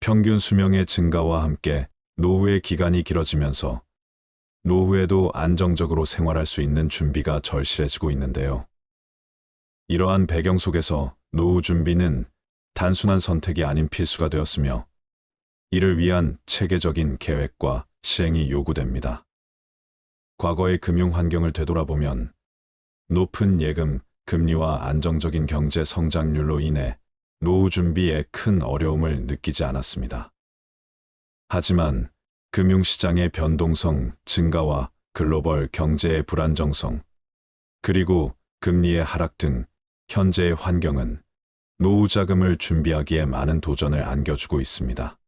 평균 수명의 증가와 함께 노후의 기간이 길어지면서 노후에도 안정적으로 생활할 수 있는 준비가 절실해지고 있는데요. 이러한 배경 속에서 노후 준비는 단순한 선택이 아닌 필수가 되었으며 이를 위한 체계적인 계획과 시행이 요구됩니다. 과거의 금융 환경을 되돌아보면 높은 예금, 금리와 안정적인 경제 성장률로 인해 노후 준비에 큰 어려움을 느끼지 않았습니다. 하지만 금융시장의 변동성 증가와 글로벌 경제의 불안정성, 그리고 금리의 하락 등 현재의 환경은 노후 자금을 준비하기에 많은 도전을 안겨주고 있습니다.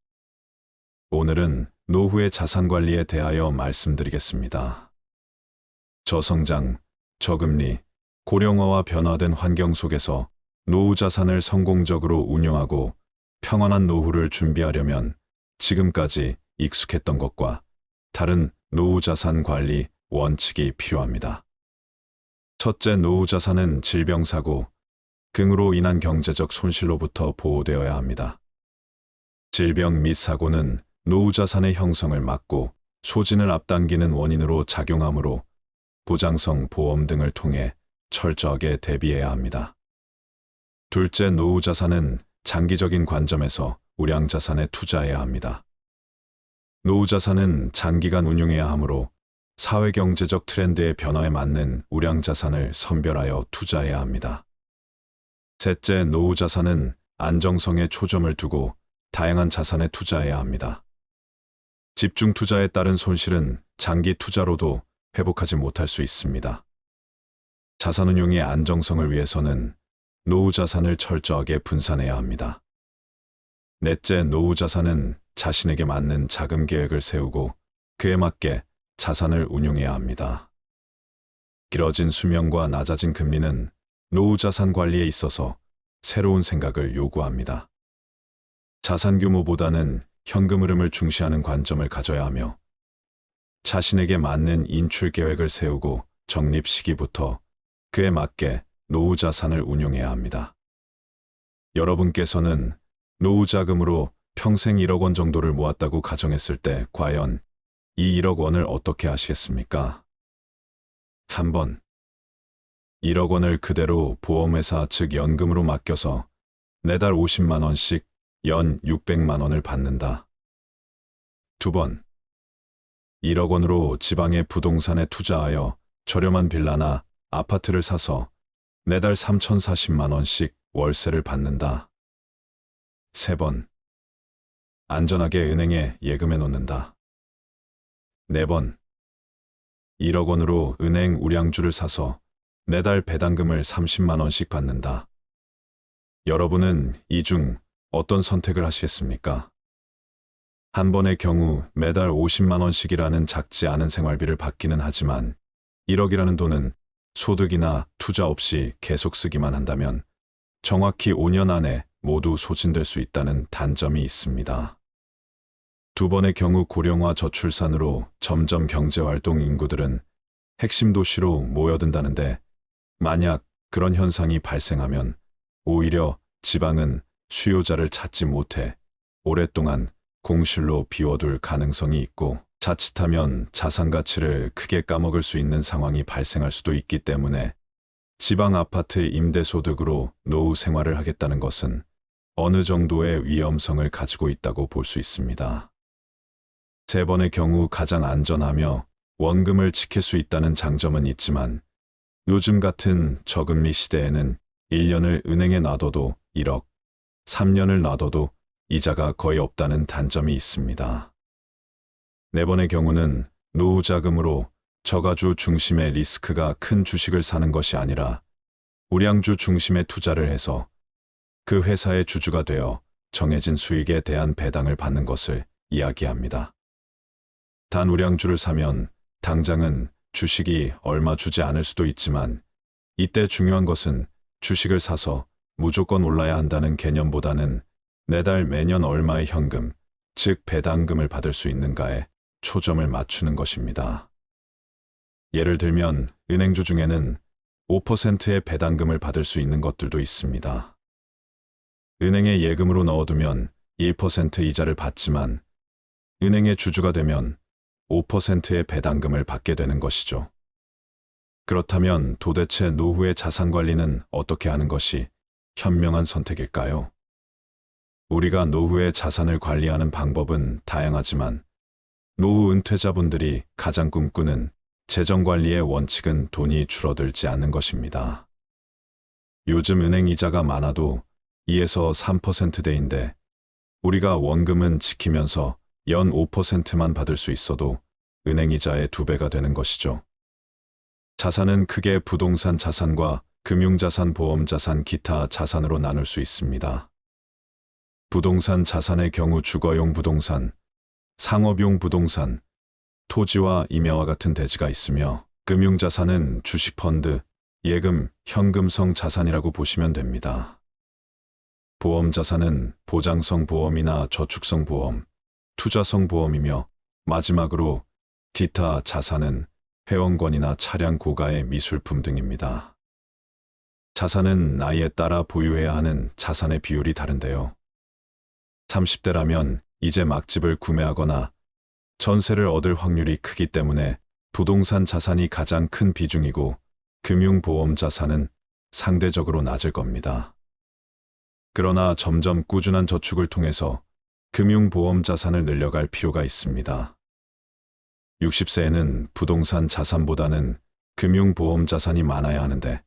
오늘은 노후의 자산 관리에 대하여 말씀드리겠습니다. 저성장, 저금리, 고령화와 변화된 환경 속에서 노후 자산을 성공적으로 운용하고 평안한 노후를 준비하려면 지금까지 익숙했던 것과 다른 노후 자산 관리 원칙이 필요합니다. 첫째, 노후 자산은 질병사고, 등으로 인한 경제적 손실로부터 보호되어야 합니다. 질병 및 사고는 노후 자산의 형성을 막고 소진을 앞당기는 원인으로 작용하므로 보장성 보험 등을 통해 철저하게 대비해야 합니다. 둘째, 노후 자산은 장기적인 관점에서 우량 자산에 투자해야 합니다. 노후 자산은 장기간 운용해야 하므로 사회경제적 트렌드의 변화에 맞는 우량 자산을 선별하여 투자해야 합니다. 셋째, 노후 자산은 안정성에 초점을 두고 다양한 자산에 투자해야 합니다. 집중 투자에 따른 손실은 장기 투자로도 회복하지 못할 수 있습니다. 자산 운용의 안정성을 위해서는 노후 자산을 철저하게 분산해야 합니다. 넷째, 노후 자산은 자신에게 맞는 자금 계획을 세우고 그에 맞게 자산을 운용해야 합니다. 길어진 수명과 낮아진 금리는 노후 자산 관리에 있어서 새로운 생각을 요구합니다. 자산 규모보다는 현금 흐름을 중시하는 관점을 가져야 하며 자신에게 맞는 인출 계획을 세우고 적립 시기부터 그에 맞게 노후 자산을 운용해야 합니다. 여러분께서는 노후 자금으로 평생 1억 원 정도를 모았다고 가정했을 때 과연 이 1억 원을 어떻게 하시겠습니까? 3번. 1억 원을 그대로 보험회사 즉 연금으로 맡겨서 매달 50만 원씩 연 600만 원을 받는다. 2번. 1억 원으로 지방의 부동산에 투자하여 저렴한 빌라나 아파트를 사서 매달 3,040만 원씩 월세를 받는다. 3번. 안전하게 은행에 예금해 놓는다. 4번. 1억 원으로 은행 우량주를 사서 매달 배당금을 30만 원씩 받는다. 여러분은 이 중 어떤 선택을 하시겠습니까? 한 번의 경우 매달 50만 원씩이라는 작지 않은 생활비를 받기는 하지만 1억이라는 돈은 소득이나 투자 없이 계속 쓰기만 한다면 정확히 5년 안에 모두 소진될 수 있다는 단점이 있습니다. 두 번의 경우 고령화 저출산으로 점점 경제활동 인구들은 핵심 도시로 모여든다는데 만약 그런 현상이 발생하면 오히려 지방은 수요자를 찾지 못해 오랫동안 공실로 비워둘 가능성이 있고 자칫하면 자산 가치를 크게 까먹을 수 있는 상황이 발생할 수도 있기 때문에 지방 아파트 임대소득으로 노후 생활을 하겠다는 것은 어느 정도의 위험성을 가지고 있다고 볼 수 있습니다. 세 번의 경우 가장 안전하며 원금을 지킬 수 있다는 장점은 있지만 요즘 같은 저금리 시대에는 1년을 은행에 놔둬도 1억, 3년을 놔둬도 이자가 거의 없다는 단점이 있습니다. 네 번의 경우는 노후 자금으로 저가주 중심의 리스크가 큰 주식을 사는 것이 아니라 우량주 중심의 투자를 해서 그 회사의 주주가 되어 정해진 수익에 대한 배당을 받는 것을 이야기합니다. 단 우량주를 사면 당장은 주식이 얼마 주지 않을 수도 있지만 이때 중요한 것은 주식을 사서 무조건 올라야 한다는 개념보다는 매달 매년 얼마의 현금, 즉 배당금을 받을 수 있는가에 초점을 맞추는 것입니다. 예를 들면 은행주 중에는 5%의 배당금을 받을 수 있는 것들도 있습니다. 은행에 예금으로 넣어두면 1% 이자를 받지만 은행의 주주가 되면 5%의 배당금을 받게 되는 것이죠. 그렇다면 도대체 노후의 자산 관리는 어떻게 하는 것이 현명한 선택일까요? 우리가 노후의 자산을 관리하는 방법은 다양하지만 노후 은퇴자분들이 가장 꿈꾸는 재정 관리의 원칙은 돈이 줄어들지 않는 것입니다. 요즘 은행 이자가 많아도 2에서 3%대인데 우리가 원금은 지키면서 연 5%만 받을 수 있어도 은행 이자의 2배가 되는 것이죠. 자산은 크게 부동산 자산과 금융자산, 보험자산, 기타 자산으로 나눌 수 있습니다. 부동산 자산의 경우 주거용 부동산, 상업용 부동산, 토지와 임야와 같은 대지가 있으며 금융자산은 주식펀드, 예금, 현금성 자산이라고 보시면 됩니다. 보험자산은 보장성 보험이나 저축성 보험, 투자성 보험이며 마지막으로 기타 자산은 회원권이나 차량 고가의 미술품 등입니다. 자산은 나이에 따라 보유해야 하는 자산의 비율이 다른데요. 30대라면 이제 막 집을 구매하거나 전세를 얻을 확률이 크기 때문에 부동산 자산이 가장 큰 비중이고 금융보험 자산은 상대적으로 낮을 겁니다. 그러나 점점 꾸준한 저축을 통해서 금융보험 자산을 늘려갈 필요가 있습니다. 60세에는 부동산 자산보다는 금융보험 자산이 많아야 하는데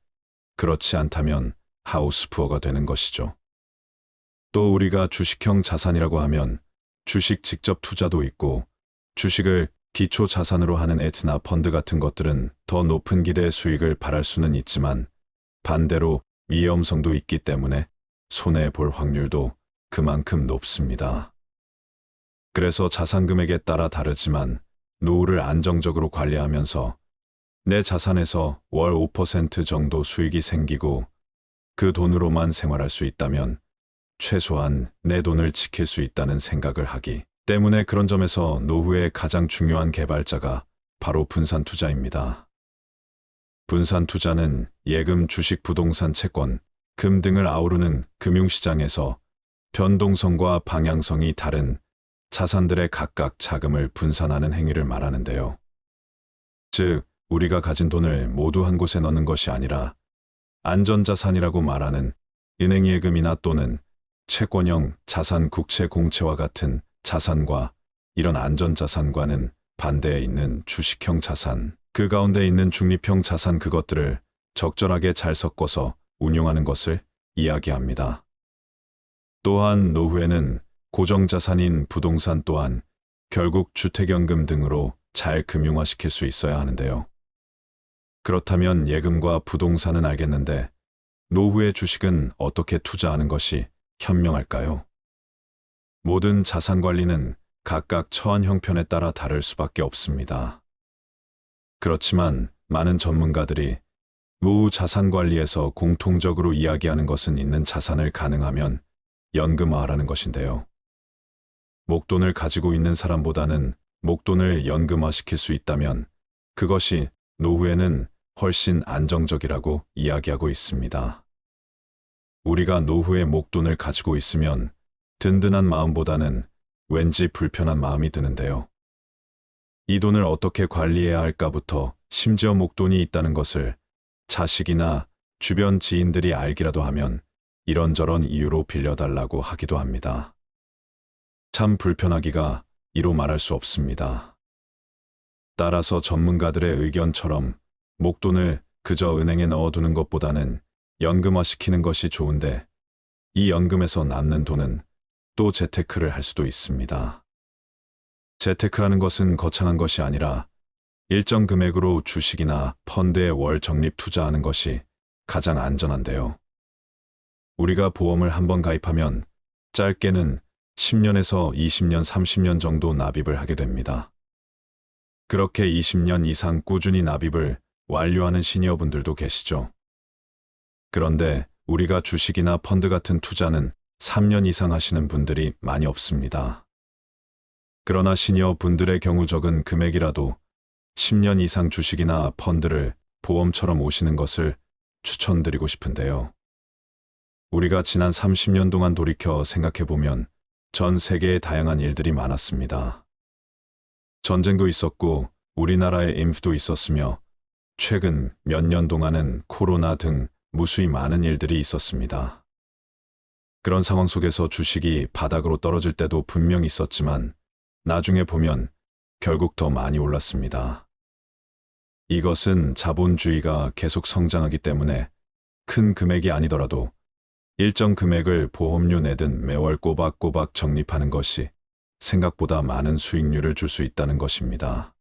그렇지 않다면 하우스푸어가 되는 것이죠. 또 우리가 주식형 자산이라고 하면 주식 직접 투자도 있고 주식을 기초 자산으로 하는 에트나 펀드 같은 것들은 더 높은 기대 수익을 바랄 수는 있지만 반대로 위험성도 있기 때문에 손해 볼 확률도 그만큼 높습니다. 그래서 자산 금액에 따라 다르지만 노후를 안정적으로 관리하면서 내 자산에서 월 5% 정도 수익이 생기고 그 돈으로만 생활할 수 있다면 최소한 내 돈을 지킬 수 있다는 생각을 하기 때문에 그런 점에서 노후의 가장 중요한 개발자가 바로 분산 투자입니다. 분산 투자는 예금, 주식, 부동산, 채권, 금 등을 아우르는 금융시장에서 변동성과 방향성이 다른 자산들의 각각 자금을 분산하는 행위를 말하는데요. 즉, 우리가 가진 돈을 모두 한 곳에 넣는 것이 아니라 안전자산이라고 말하는 은행 예금이나 또는 채권형 자산, 국채, 공채와 같은 자산과 이런 안전자산과는 반대에 있는 주식형 자산, 그 가운데 있는 중립형 자산, 그것들을 적절하게 잘 섞어서 운용하는 것을 이야기합니다. 또한 노후에는 고정자산인 부동산 또한 결국 주택연금 등으로 잘 금융화시킬 수 있어야 하는데요. 그렇다면 예금과 부동산은 알겠는데 노후의 주식은 어떻게 투자하는 것이 현명할까요? 모든 자산 관리는 각각 처한 형편에 따라 다를 수밖에 없습니다. 그렇지만 많은 전문가들이 노후 자산 관리에서 공통적으로 이야기하는 것은 있는 자산을 가능하면 연금화하라는 것인데요. 목돈을 가지고 있는 사람보다는 목돈을 연금화시킬 수 있다면 그것이 노후에는 훨씬 안정적이라고 이야기하고 있습니다. 우리가 노후에 목돈을 가지고 있으면 든든한 마음보다는 왠지 불편한 마음이 드는데요. 이 돈을 어떻게 관리해야 할까부터 심지어 목돈이 있다는 것을 자식이나 주변 지인들이 알기라도 하면 이런저런 이유로 빌려달라고 하기도 합니다. 참 불편하기가 이로 말할 수 없습니다. 따라서 전문가들의 의견처럼 목돈을 그저 은행에 넣어두는 것보다는 연금화시키는 것이 좋은데 이 연금에서 남는 돈은 또 재테크를 할 수도 있습니다. 재테크라는 것은 거창한 것이 아니라 일정 금액으로 주식이나 펀드에 월 적립 투자하는 것이 가장 안전한데요. 우리가 보험을 한번 가입하면 짧게는 10년에서 20년, 30년 정도 납입을 하게 됩니다. 그렇게 20년 이상 꾸준히 납입을 완료하는 시니어분들도 계시죠. 그런데 우리가 주식이나 펀드 같은 투자는 3년 이상 하시는 분들이 많이 없습니다. 그러나 시니어분들의 경우 적은 금액이라도 10년 이상 주식이나 펀드를 보험처럼 오시는 것을 추천드리고 싶은데요. 우리가 지난 30년 동안 돌이켜 생각해보면 전 세계에 다양한 일들이 많았습니다. 전쟁도 있었고 우리나라에 인프도 있었으며 최근 몇 년 동안은 코로나 등 무수히 많은 일들이 있었습니다. 그런 상황 속에서 주식이 바닥으로 떨어질 때도 분명 있었지만 나중에 보면 결국 더 많이 올랐습니다. 이것은 자본주의가 계속 성장하기 때문에 큰 금액이 아니더라도 일정 금액을 보험료 내든 매월 꼬박꼬박 적립하는 것이 생각보다 많은 수익률을 줄 수 있다는 것입니다.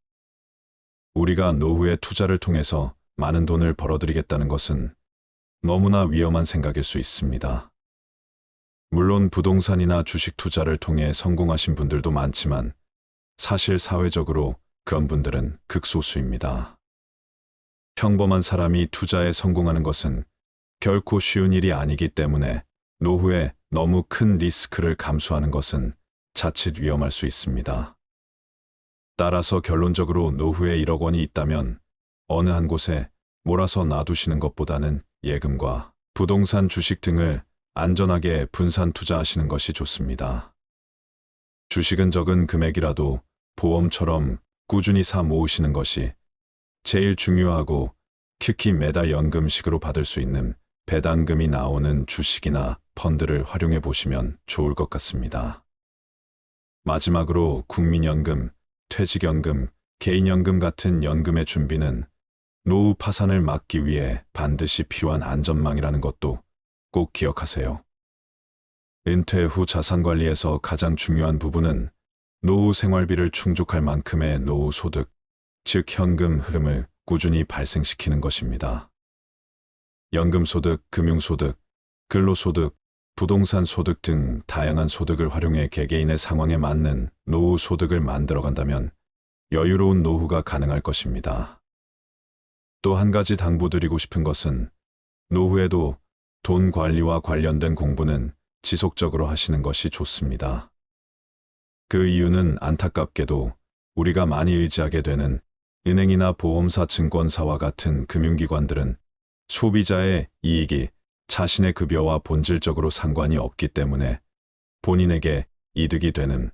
우리가 노후의 투자를 통해서 많은 돈을 벌어들이겠다는 것은 너무나 위험한 생각일 수 있습니다. 물론 부동산이나 주식 투자를 통해 성공하신 분들도 많지만 사실 사회적으로 그런 분들은 극소수입니다. 평범한 사람이 투자에 성공하는 것은 결코 쉬운 일이 아니기 때문에 노후에 너무 큰 리스크를 감수하는 것은 자칫 위험할 수 있습니다. 따라서 결론적으로 노후에 1억 원이 있다면 어느 한 곳에 몰아서 놔두시는 것보다는 예금과 부동산 주식 등을 안전하게 분산 투자하시는 것이 좋습니다. 주식은 적은 금액이라도 보험처럼 꾸준히 사 모으시는 것이 제일 중요하고 특히 매달 연금식으로 받을 수 있는 배당금이 나오는 주식이나 펀드를 활용해 보시면 좋을 것 같습니다. 마지막으로 국민연금, 퇴직연금, 개인연금 같은 연금의 준비는 노후 파산을 막기 위해 반드시 필요한 안전망이라는 것도 꼭 기억하세요. 은퇴 후 자산관리에서 가장 중요한 부분은 노후 생활비를 충족할 만큼의 노후 소득, 즉 현금 흐름을 꾸준히 발생시키는 것입니다. 연금소득, 금융소득, 근로소득, 부동산 소득 등 다양한 소득을 활용해 개개인의 상황에 맞는 노후 소득을 만들어간다면 여유로운 노후가 가능할 것입니다. 또 한 가지 당부드리고 싶은 것은 노후에도 돈 관리와 관련된 공부는 지속적으로 하시는 것이 좋습니다. 그 이유는 안타깝게도 우리가 많이 의지하게 되는 은행이나 보험사, 증권사와 같은 금융기관들은 소비자의 이익이 자신의 급여와 본질적으로 상관이 없기 때문에 본인에게 이득이 되는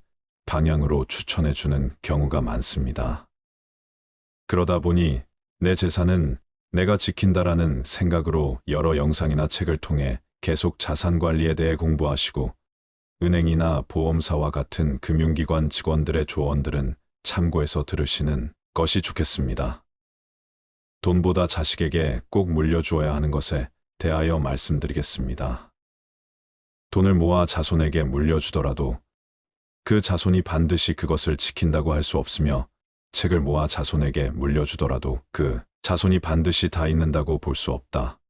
방향으로 추천해주는 경우가 많습니다. 그러다 보니 내 재산은 내가 지킨다라는 생각으로 여러 영상이나 책을 통해 계속 자산 관리에 대해 공부하시고 은행이나 보험사와 같은 금융기관 직원들의 조언들은 참고해서 들으시는 것이 좋겠습니다. 돈보다 자식에게 꼭 물려주어야 하는 것에 대하여 말씀드리겠습니다. 돈을 모아 자손에게 물려주더라도 그 자손이 반드시 그것을 지킨다고 할 수 없으며 책을 모아 자손에게 물려주더라도 그 자손이 반드시 다 읽는다고 볼 수 없다.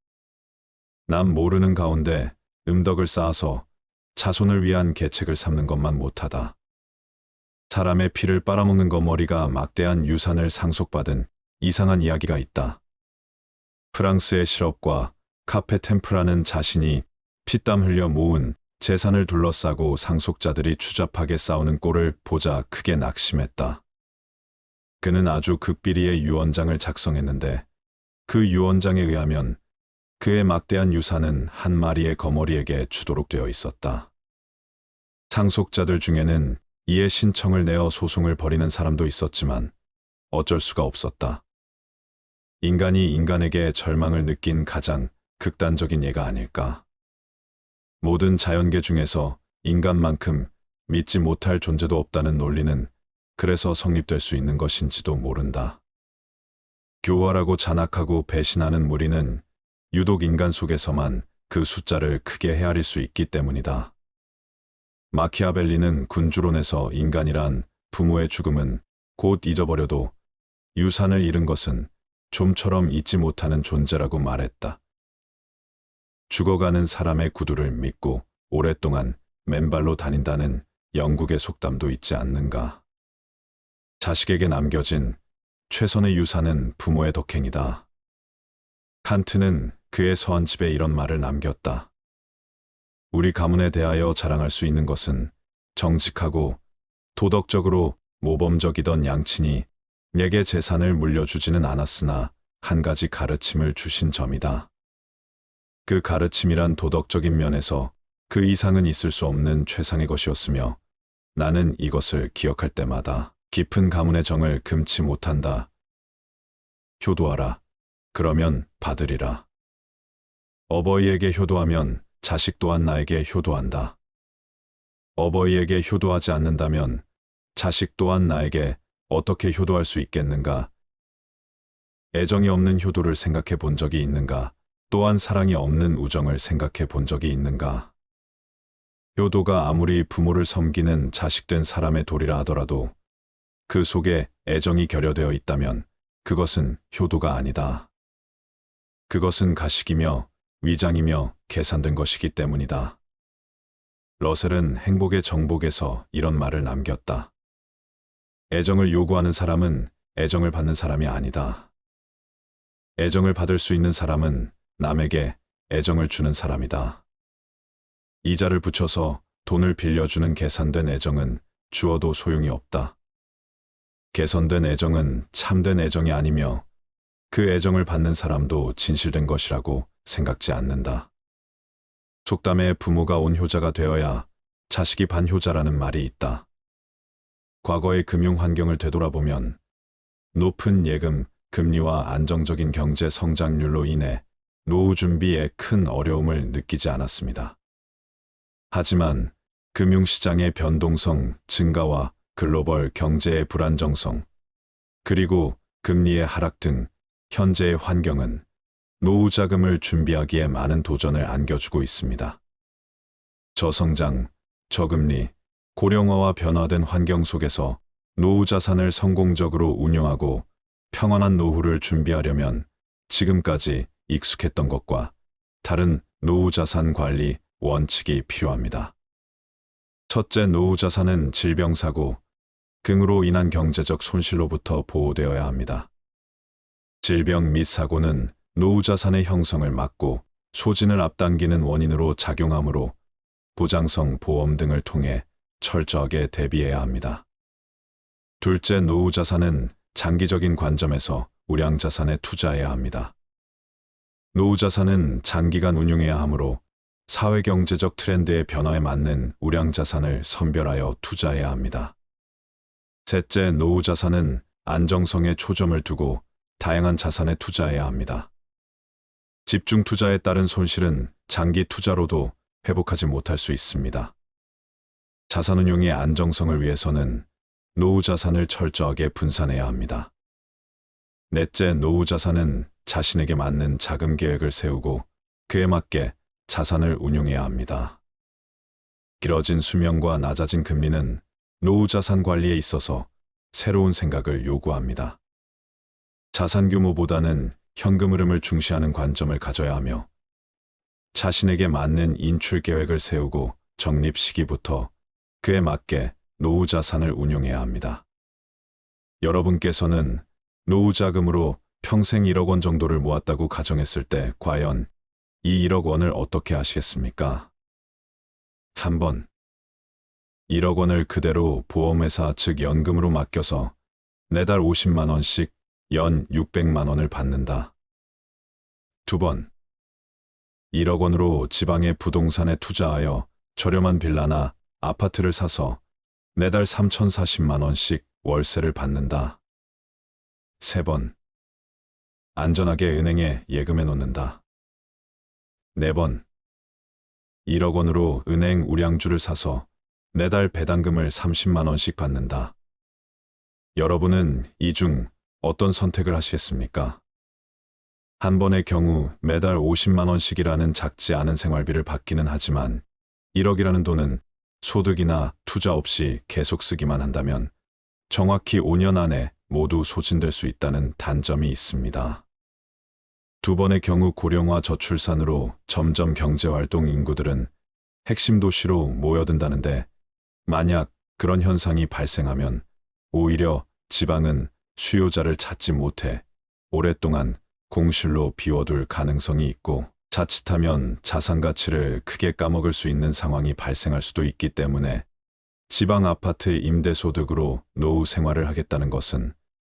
남 모르는 가운데 음덕을 쌓아서 자손을 위한 계책을 삼는 것만 못하다. 사람의 피를 빨아먹는 거머리가 막대한 유산을 상속받은 이상한 이야기가 있다. 프랑스의 실업과 카페 템프라는 자신이 피땀 흘려 모은 재산을 둘러싸고 상속자들이 추잡하게 싸우는 꼴을 보자 크게 낙심했다. 그는 아주 극비리의 유언장을 작성했는데 그 유언장에 의하면 그의 막대한 유산은 한 마리의 거머리에게 주도록 되어 있었다. 상속자들 중에는 이에 신청을 내어 소송을 벌이는 사람도 있었지만 어쩔 수가 없었다. 인간이 인간에게 절망을 느낀 가장 극단적인 예가 아닐까. 모든 자연계 중에서 인간만큼 믿지 못할 존재도 없다는 논리는 그래서 성립될 수 있는 것인지도 모른다. 교활하고 잔악하고 배신하는 무리는 유독 인간 속에서만 그 숫자를 크게 헤아릴 수 있기 때문이다. 마키아벨리는 군주론에서 인간이란 부모의 죽음은 곧 잊어버려도 유산을 잃은 것은 좀처럼 잊지 못하는 존재라고 말했다. 죽어가는 사람의 구두를 믿고 오랫동안 맨발로 다닌다는 영국의 속담도 있지 않는가. 자식에게 남겨진 최선의 유산은 부모의 덕행이다. 칸트는 그의 서한집에 이런 말을 남겼다. 우리 가문에 대하여 자랑할 수 있는 것은 정직하고 도덕적으로 모범적이던 양친이 내게 재산을 물려주지는 않았으나 한 가지 가르침을 주신 점이다. 그 가르침이란 도덕적인 면에서 그 이상은 있을 수 없는 최상의 것이었으며 나는 이것을 기억할 때마다 깊은 가문의 정을 금치 못한다. 효도하라. 그러면 받으리라. 어버이에게 효도하면 자식 또한 나에게 효도한다. 어버이에게 효도하지 않는다면 자식 또한 나에게 어떻게 효도할 수 있겠는가? 애정이 없는 효도를 생각해 본 적이 있는가? 또한 사랑이 없는 우정을 생각해 본 적이 있는가? 효도가 아무리 부모를 섬기는 자식된 사람의 도리라 하더라도 그 속에 애정이 결여되어 있다면 그것은 효도가 아니다. 그것은 가식이며 위장이며 계산된 것이기 때문이다. 러셀은 행복의 정복에서 이런 말을 남겼다. 애정을 요구하는 사람은 애정을 받는 사람이 아니다. 애정을 받을 수 있는 사람은 남에게 애정을 주는 사람이다. 이자를 붙여서 돈을 빌려주는 계산된 애정은 주어도 소용이 없다. 개선된 애정은 참된 애정이 아니며 그 애정을 받는 사람도 진실된 것이라고 생각지 않는다. 속담에 부모가 온효자가 되어야 자식이 반효자라는 말이 있다. 과거의 금융 환경을 되돌아보면 높은 예금, 금리와 안정적인 경제 성장률로 인해 노후 준비에 큰 어려움을 느끼지 않았습니다. 하지만 금융시장의 변동성 증가와 글로벌 경제의 불안정성, 그리고 금리의 하락 등 현재의 환경은 노후 자금을 준비하기에 많은 도전을 안겨주고 있습니다. 저성장, 저금리, 고령화와 변화된 환경 속에서 노후 자산을 성공적으로 운용하고 평안한 노후를 준비하려면 지금까지 익숙했던 것과 다른 노후 자산 관리 원칙이 필요합니다. 첫째, 노후 자산은 질병사고, 긍으로 인한 경제적 손실로부터 보호되어야 합니다. 질병 및 사고는 노후 자산의 형성을 막고 소진을 앞당기는 원인으로 작용하므로 보장성 보험 등을 통해 철저하게 대비해야 합니다. 둘째, 노후 자산은 장기적인 관점에서 우량 자산에 투자해야 합니다. 노후 자산은 장기간 운용해야 하므로 사회경제적 트렌드의 변화에 맞는 우량 자산을 선별하여 투자해야 합니다. 셋째, 노후 자산은 안정성에 초점을 두고 다양한 자산에 투자해야 합니다. 집중 투자에 따른 손실은 장기 투자로도 회복하지 못할 수 있습니다. 자산 운용의 안정성을 위해서는 노후 자산을 철저하게 분산해야 합니다. 넷째, 노후 자산은 자신에게 맞는 자금 계획을 세우고 그에 맞게 자산을 운용해야 합니다. 길어진 수명과 낮아진 금리는 노후 자산 관리에 있어서 새로운 생각을 요구합니다. 자산 규모보다는 현금 흐름을 중시하는 관점을 가져야 하며 자신에게 맞는 인출 계획을 세우고 적립 시기부터 그에 맞게 노후 자산을 운용해야 합니다. 여러분께서는 노후 자금으로 평생 1억 원 정도를 모았다고 가정했을 때 과연 이 1억 원을 어떻게 하시겠습니까? 3번. 1억 원을 그대로 보험회사 즉 연금으로 맡겨서 매달 50만 원씩 연 600만 원을 받는다. 2번. 1억 원으로 지방의 부동산에 투자하여 저렴한 빌라나 아파트를 사서 매달 3,040만 원씩 월세를 받는다. 3번. 안전하게 은행에 예금해 놓는다. 4번. 1억 원으로 은행 우량주를 사서 매달 배당금을 30만 원씩 받는다. 여러분은 이 중 어떤 선택을 하시겠습니까? 한 번의 경우 매달 50만 원씩이라는 작지 않은 생활비를 받기는 하지만 1억이라는 돈은 소득이나 투자 없이 계속 쓰기만 한다면 정확히 5년 안에 모두 소진될 수 있다는 단점이 있습니다. 두 번의 경우 고령화 저출산으로 점점 경제활동 인구들은 핵심 도시로 모여든다는데 만약 그런 현상이 발생하면 오히려 지방은 수요자를 찾지 못해 오랫동안 공실로 비워둘 가능성이 있고 자칫하면 자산 가치를 크게 까먹을 수 있는 상황이 발생할 수도 있기 때문에 지방 아파트 임대소득으로 노후 생활을 하겠다는 것은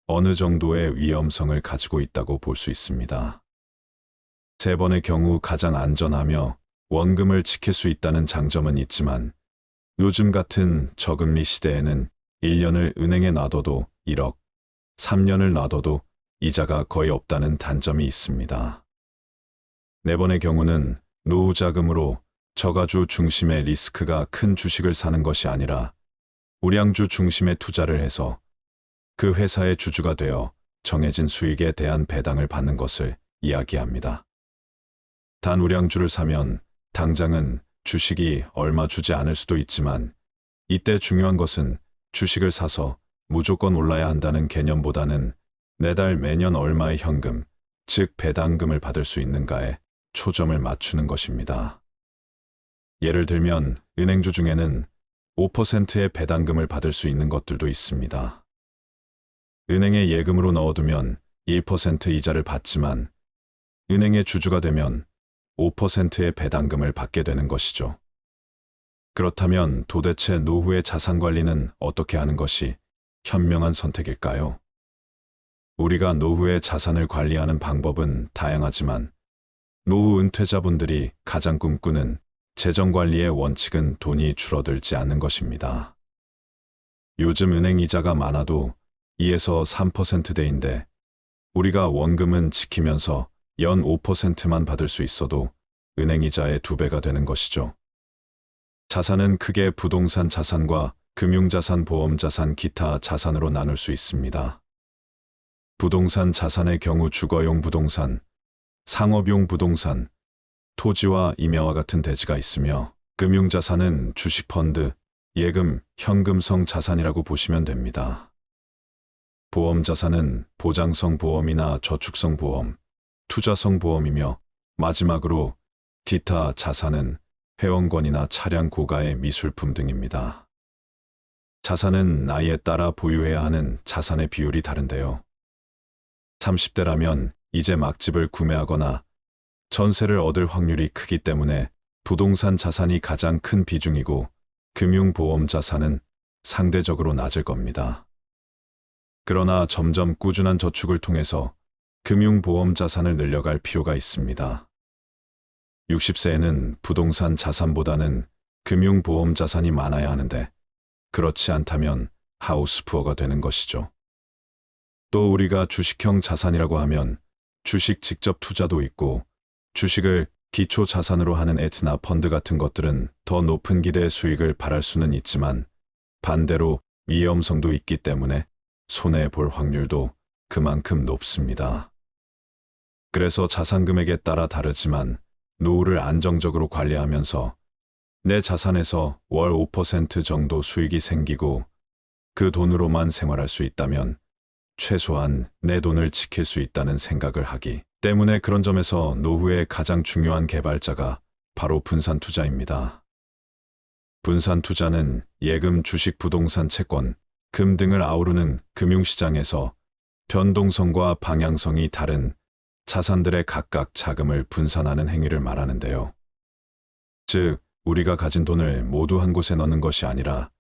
어느 정도의 위험성을 가지고 있다고 볼 수 있습니다. 세 번의 경우 가장 안전하며 원금을 지킬 수 있다는 장점은 있지만 요즘 같은 저금리 시대에는 1년을 은행에 놔둬도 1억, 3년을 놔둬도 이자가 거의 없다는 단점이 있습니다. 네 번의 경우는 노후 자금으로 저가주 중심의 리스크가 큰 주식을 사는 것이 아니라 우량주 중심의 투자를 해서 그 회사의 주주가 되어 정해진 수익에 대한 배당을 받는 것을 이야기합니다. 단 우량주를 사면 당장은 주식이 얼마 주지 않을 수도 있지만 이때 중요한 것은 주식을 사서 무조건 올라야 한다는 개념보다는 매달 매년 얼마의 현금, 즉 배당금을 받을 수 있는가에 초점을 맞추는 것입니다. 예를 들면 은행주 중에는 5%의 배당금을 받을 수 있는 것들도 있습니다. 은행에 예금으로 넣어두면 1% 이자를 받지만 은행의 주주가 되면 5%의 배당금을 받게 되는 것이죠. 그렇다면 도대체 노후의 자산 관리는 어떻게 하는 것이 현명한 선택일까요? 우리가 노후의 자산을 관리하는 방법은 다양하지만 노후 은퇴자분들이 가장 꿈꾸는 재정관리의 원칙은 돈이 줄어들지 않는 것입니다. 요즘 은행 이자가 많아도 2에서 3%대인데 우리가 원금은 지키면서 연 5%만 받을 수 있어도 은행 이자의 2배가 되는 것이죠. 자산은 크게 부동산 자산과 금융자산, 보험자산, 기타 자산으로 나눌 수 있습니다. 부동산 자산의 경우 주거용 부동산, 상업용 부동산, 토지와 임야와 같은 대지가 있으며 금융자산은 주식펀드, 예금, 현금성 자산이라고 보시면 됩니다. 보험자산은 보장성 보험이나 저축성 보험, 투자성 보험이며 마지막으로 기타 자산은 회원권이나 차량 고가의 미술품 등입니다. 자산은 나이에 따라 보유해야 하는 자산의 비율이 다른데요. 30대라면 이제 막 집을 구매하거나 전세를 얻을 확률이 크기 때문에 부동산 자산이 가장 큰 비중이고 금융보험 자산은 상대적으로 낮을 겁니다. 그러나 점점 꾸준한 저축을 통해서 금융보험 자산을 늘려갈 필요가 있습니다. 60세에는 부동산 자산보다는 금융보험 자산이 많아야 하는데 그렇지 않다면 하우스푸어가 되는 것이죠. 또 우리가 주식형 자산이라고 하면 주식 직접 투자도 있고 주식을 기초 자산으로 하는 에트나 펀드 같은 것들은 더 높은 기대의 수익을 바랄 수는 있지만 반대로 위험성도 있기 때문에 손해볼 확률도 그만큼 높습니다. 그래서 자산 금액에 따라 다르지만 노후를 안정적으로 관리하면서 내 자산에서 월 5% 정도 수익이 생기고 그 돈으로만 생활할 수 있다면 최소한 내 돈을 지킬 수 있다는 생각을 하기 때문에 그런 점에서 노후의 가장 중요한 개발자가 바로 분산 투자입니다. 분산 투자는 예금, 주식, 부동산, 채권, 금 등을 아우르는 금융시장에서 변동성과 방향성이 다른 자산들의 각각 자금을 분산하는 행위를 말하는데요. 즉, 우리가 가진 돈을 모두 한 곳에 넣는 것이 아니라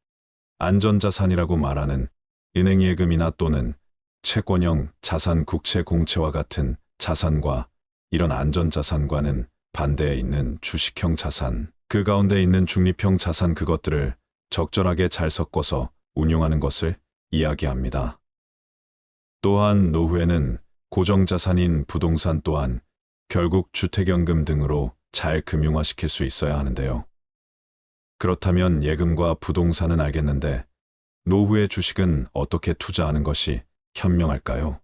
안전자산이라고 말하는 은행예금이나 또는 채권형 자산, 국채, 공채와 같은 자산과 이런 안전자산과는 반대에 있는 주식형 자산, 그 가운데 있는 중립형 자산, 그것들을 적절하게 잘 섞어서 운용하는 것을 이야기합니다. 또한 노후에는 고정자산인 부동산 또한 결국 주택연금 등으로 잘 금융화시킬 수 있어야 하는데요. 그렇다면 예금과 부동산은 알겠는데 노후의 주식은 어떻게 투자하는 것이 현명할까요?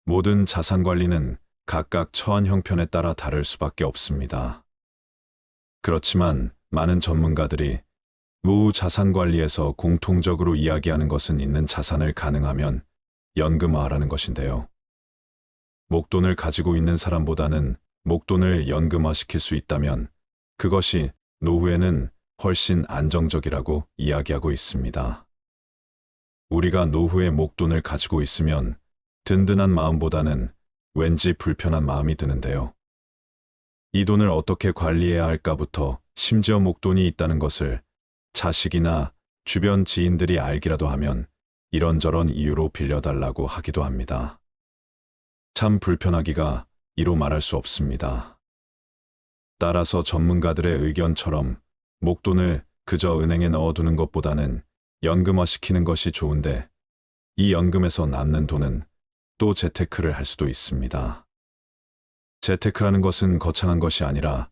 모든 자산 관리는 각각 처한 형편에 따라 다를 수밖에 없습니다. 그렇지만 많은 전문가들이 노후 자산 관리에서 공통적으로 이야기하는 것은 있는 자산을 가능하면 연금화하라는 것인데요. 목돈을 가지고 있는 사람보다는 목돈을 연금화시킬 수 있다면 그것이 노후에는 훨씬 안정적이라고 이야기하고 있습니다. 우리가 노후에 목돈을 가지고 있으면 든든한 마음보다는 왠지 불편한 마음이 드는데요. 이 돈을 어떻게 관리해야 할까부터 심지어 목돈이 있다는 것을 자식이나 주변 지인들이 알기라도 하면 이런저런 이유로 빌려달라고 하기도 합니다. 참 불편하기가 이로 말할 수 없습니다. 따라서 전문가들의 의견처럼 목돈을 그저 은행에 넣어두는 것보다는 연금화시키는 것이 좋은데 이 연금에서 남는 돈은 또 재테크를 할 수도 있습니다. 재테크라는 것은 거창한 것이 아니라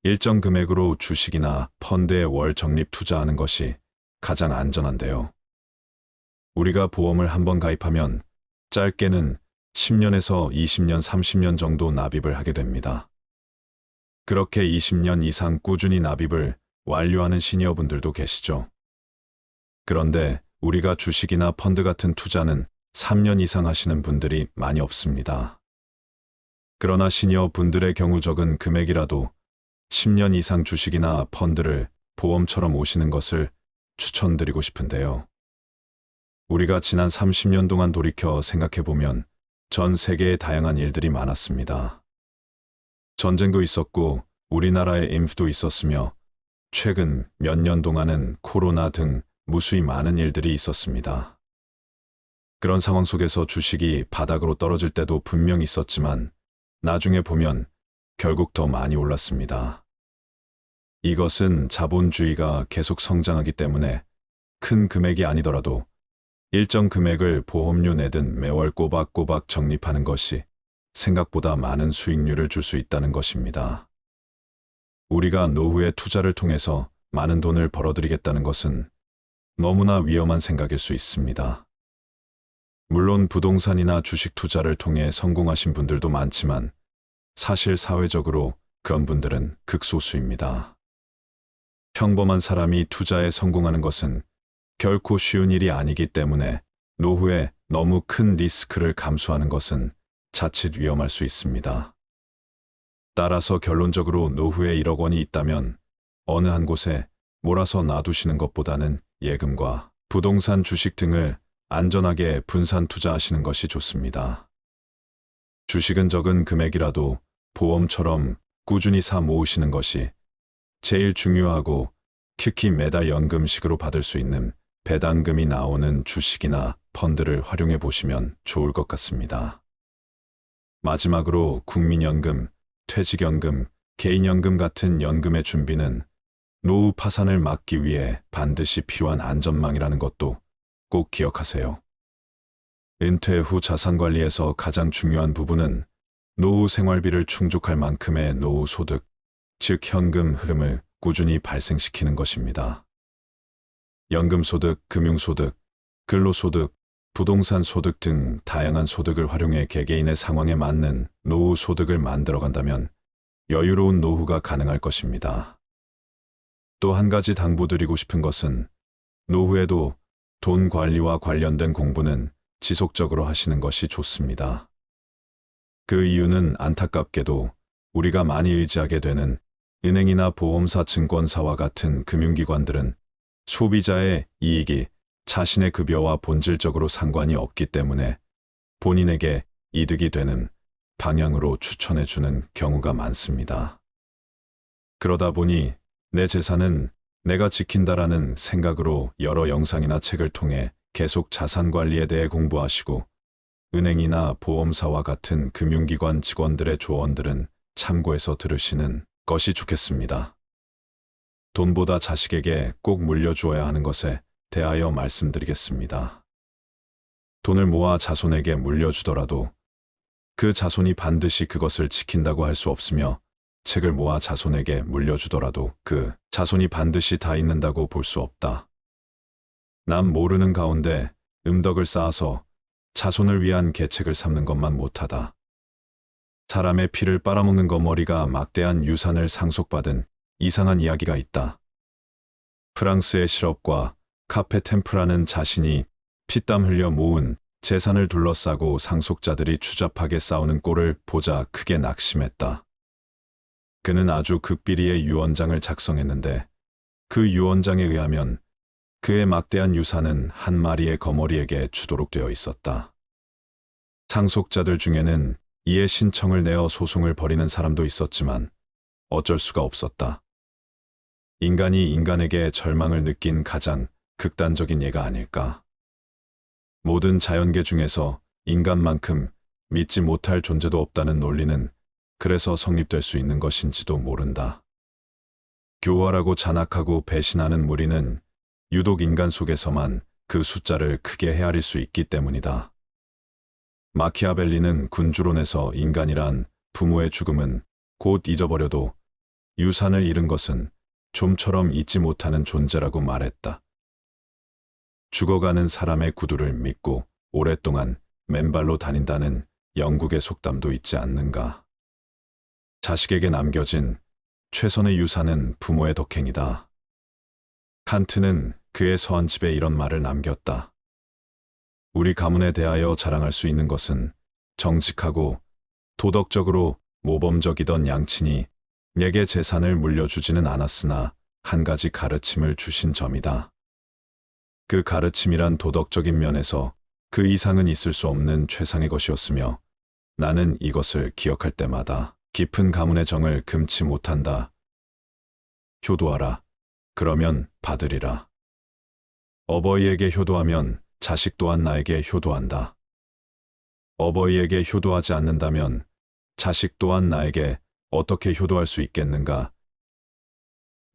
일정 금액으로 주식이나 펀드에 월 적립 투자하는 것이 가장 안전한데요. 우리가 보험을 한번 가입하면 짧게는 10년에서 20년, 30년 정도 납입을 하게 됩니다. 그렇게 20년 이상 꾸준히 납입을 완료하는 시니어분들도 계시죠. 그런데 우리가 주식이나 펀드 같은 투자는 3년 이상 하시는 분들이 많이 없습니다. 그러나 시니어분들의 경우 적은 금액이라도 10년 이상 주식이나 펀드를 보험처럼 오시는 것을 추천드리고 싶은데요. 우리가 지난 30년 동안 돌이켜 생각해보면 전 세계에 다양한 일들이 많았습니다. 전쟁도 있었고 우리나라에 인프도 있었으며 최근 몇 년 동안은 코로나 등 무수히 많은 일들이 있었습니다. 그런 상황 속에서 주식이 바닥으로 떨어질 때도 분명 있었지만 나중에 보면 결국 더 많이 올랐습니다. 이것은 자본주의가 계속 성장하기 때문에 큰 금액이 아니더라도 일정 금액을 보험료 내든 매월 꼬박꼬박 적립하는 것이 생각보다 많은 수익률을 줄 수 있다는 것입니다. 우리가 노후의 투자를 통해서 많은 돈을 벌어들이겠다는 것은 너무나 위험한 생각일 수 있습니다. 물론 부동산이나 주식 투자를 통해 성공하신 분들도 많지만 사실 사회적으로 그런 분들은 극소수입니다. 평범한 사람이 투자에 성공하는 것은 결코 쉬운 일이 아니기 때문에 노후에 너무 큰 리스크를 감수하는 것은 자칫 위험할 수 있습니다. 따라서 결론적으로 노후에 1억 원이 있다면 어느 한 곳에 몰아서 놔두시는 것보다는 예금과 부동산, 주식 등을 안전하게 분산 투자하시는 것이 좋습니다. 주식은 적은 금액이라도 보험처럼 꾸준히 사 모으시는 것이 제일 중요하고 특히 매달 연금식으로 받을 수 있는 배당금이 나오는 주식이나 펀드를 활용해 보시면 좋을 것 같습니다. 마지막으로 국민연금, 퇴직연금, 개인연금 같은 연금의 준비는 노후 파산을 막기 위해 반드시 필요한 안전망이라는 것도 꼭 기억하세요. 은퇴 후 자산관리에서 가장 중요한 부분은 노후 생활비를 충족할 만큼의 노후 소득, 즉 현금 흐름을 꾸준히 발생시키는 것입니다. 연금소득, 금융소득, 근로소득, 부동산 소득 등 다양한 소득을 활용해 개개인의 상황에 맞는 노후 소득을 만들어간다면 여유로운 노후가 가능할 것입니다. 또 한 가지 당부드리고 싶은 것은 노후에도 돈 관리와 관련된 공부는 지속적으로 하시는 것이 좋습니다. 그 이유는 안타깝게도 우리가 많이 의지하게 되는 은행이나 보험사, 증권사와 같은 금융기관들은 소비자의 이익이 자신의 급여와 본질적으로 상관이 없기 때문에 본인에게 이득이 되는 방향으로 추천해주는 경우가 많습니다. 그러다 보니 내 재산은 내가 지킨다라는 생각으로 여러 영상이나 책을 통해 계속 자산 관리에 대해 공부하시고 은행이나 보험사와 같은 금융기관 직원들의 조언들은 참고해서 들으시는 것이 좋겠습니다. 돈보다 자식에게 꼭 물려주어야 하는 것에 대하여 말씀드리겠습니다. 돈을 모아 자손에게 물려주더라도 그 자손이 반드시 그것을 지킨다고 할 수 없으며 책을 모아 자손에게 물려주더라도 그 자손이 반드시 다 읽는다고 볼 수 없다. 남 모르는 가운데 음덕을 쌓아서 자손을 위한 계책을 삼는 것만 못하다. 사람의 피를 빨아먹는 거머리가 막대한 유산을 상속받은 이상한 이야기가 있다. 프랑스의 실업과 카페 템프라는 자신이 피땀 흘려 모은 재산을 둘러싸고 상속자들이 추잡하게 싸우는 꼴을 보자 크게 낙심했다. 그는 아주 극비리의 유언장을 작성했는데 그 유언장에 의하면 그의 막대한 유산은 한 마리의 거머리에게 주도록 되어 있었다. 상속자들 중에는 이에 신청을 내어 소송을 벌이는 사람도 있었지만 어쩔 수가 없었다. 인간이 인간에게 절망을 느낀 가장 극단적인 예가 아닐까. 모든 자연계 중에서 인간만큼 믿지 못할 존재도 없다는 논리는 그래서 성립될 수 있는 것인지도 모른다. 교활하고 잔악하고 배신하는 무리는 유독 인간 속에서만 그 숫자를 크게 헤아릴 수 있기 때문이다. 마키아벨리는 군주론에서 인간이란 부모의 죽음은 곧 잊어버려도 유산을 잃은 것은 좀처럼 잊지 못하는 존재라고 말했다. 죽어가는 사람의 구두를 믿고 오랫동안 맨발로 다닌다는 영국의 속담도 있지 않는가. 자식에게 남겨진 최선의 유산은 부모의 덕행이다. 칸트는 그의 서한집에 이런 말을 남겼다. 우리 가문에 대하여 자랑할 수 있는 것은 정직하고 도덕적으로 모범적이던 양친이 내게 재산을 물려주지는 않았으나 한 가지 가르침을 주신 점이다. 그 가르침이란 도덕적인 면에서 그 이상은 있을 수 없는 최상의 것이었으며 나는 이것을 기억할 때마다 깊은 가문의 정을 금치 못한다. 효도하라. 그러면 받으리라. 어버이에게 효도하면 자식 또한 나에게 효도한다. 어버이에게 효도하지 않는다면 자식 또한 나에게 어떻게 효도할 수 있겠는가?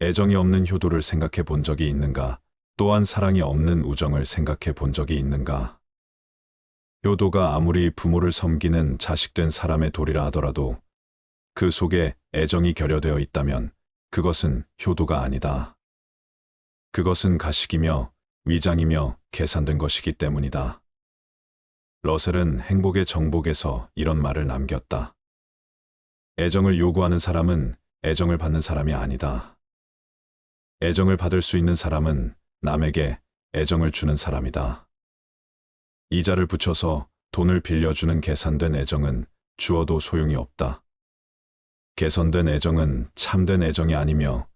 애정이 없는 효도를 생각해 본 적이 있는가? 또한 사랑이 없는 우정을 생각해 본 적이 있는가? 효도가 아무리 부모를 섬기는 자식된 사람의 도리라 하더라도 그 속에 애정이 결여되어 있다면 그것은 효도가 아니다. 그것은 가식이며 위장이며 계산된 것이기 때문이다. 러셀은 행복의 정복에서 이런 말을 남겼다. 애정을 요구하는 사람은 애정을 받는 사람이 아니다. 애정을 받을 수 있는 사람은 남에게 애정을 주는 사람이다. 이자를 붙여서 돈을 빌려주는 계산된 애정은 주어도 소용이 없다. 개선된 애정은 참된 애정이 아니며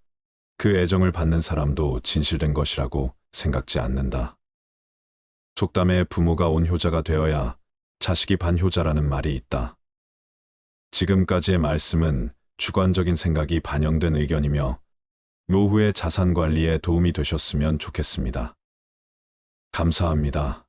그 애정을 받는 사람도 진실된 것이라고 생각지 않는다. 속담에 부모가 온효자가 되어야 자식이 반효자라는 말이 있다. 지금까지의 말씀은 주관적인 생각이 반영된 의견이며 노후의 자산 관리에 도움이 되셨으면 좋겠습니다. 감사합니다.